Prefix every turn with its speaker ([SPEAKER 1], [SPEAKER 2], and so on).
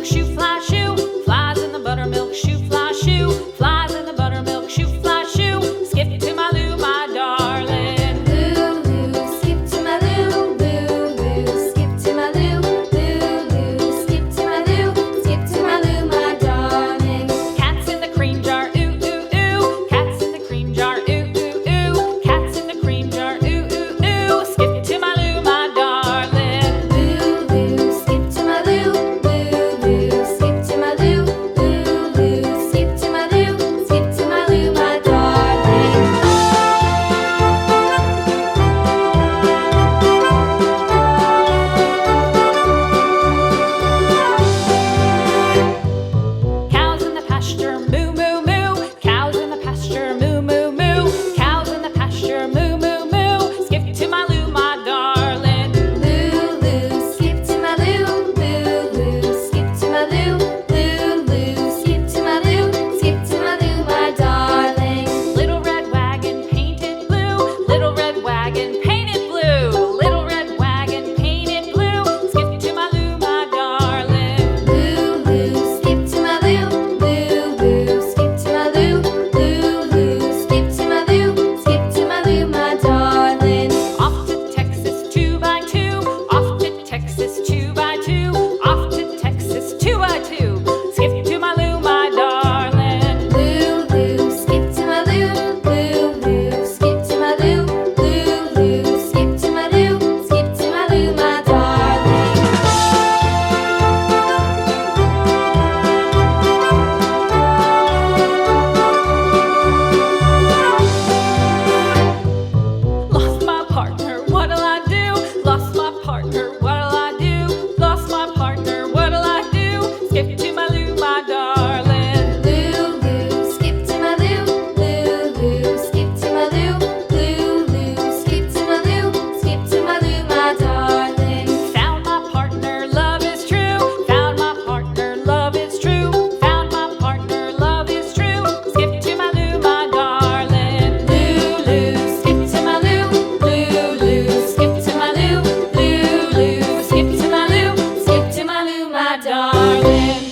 [SPEAKER 1] buttermilk shoe, fly shoe. Flies in the buttermilk shoe, fly shoe. Flies in the buttermilk shoe, fly shoe. Skip to my Lou, my darling.
[SPEAKER 2] Lou, skip to my Lou, Lou, skip to my Lou, Lou, skip to my Lou, skip to my Lou, my darling.
[SPEAKER 1] Cats in the cream jar, ooh, ooh, ooh. Cats in the cream jar, ooh, ooh, ooh. Cats in the cream jar, ooh, ooh, ooh. Skip to my Lou, my darling.
[SPEAKER 2] Lou, skip to my Lou, Lou, skip to my Lou, Lou, skip to my Lou, skip to my Lou, my darling.
[SPEAKER 1] Cows in the pasture, moo, moo, moo. Cows in the pasture, moo, moo, moo. Cows in the pasture, moo, moo, moo. Skip to my Lou, my darling.
[SPEAKER 2] Lou, skip to my Lou, Lou, skip to my Lou, Lou, skip to my Lou, skip to my Lou, my darling.
[SPEAKER 1] Little red wagon painted blue. Little red wagon painted blue. Little red wagon painted blue. Skip to my Lou, my darling.
[SPEAKER 2] Lou, skip to my Lou, Lou, skip to my Lou, Lou, skip to my Lou, skip to my Lou, my darling.
[SPEAKER 1] Off to Texas 2x2. Off to Texas 2x2. Off to Texas 2x2. Skip to my Lou, my darling.
[SPEAKER 2] Lou, skip to my Lou, Lou, skip to my Lou, Lou, skip to my Lou, skip to my Lou, my darling.
[SPEAKER 1] Lost my partner, what'll I do? Lost my partner, what'll I do? Lost my partner, what'll I do? Skip to my Lou, my darling.
[SPEAKER 2] Lou, skip to my Lou, Lou, skip to my Lou, Lou, skip to my Lou, skip to my Lou, my darling.
[SPEAKER 1] Found my partner, love is true. Found my partner, love is true. Found my partner, love is true. Skip to my Lou, my darling.
[SPEAKER 2] Lou, skip to my Lou, Lou, skip to my Lou, Lou, skip to my Lou, skip to my Lou, my darling.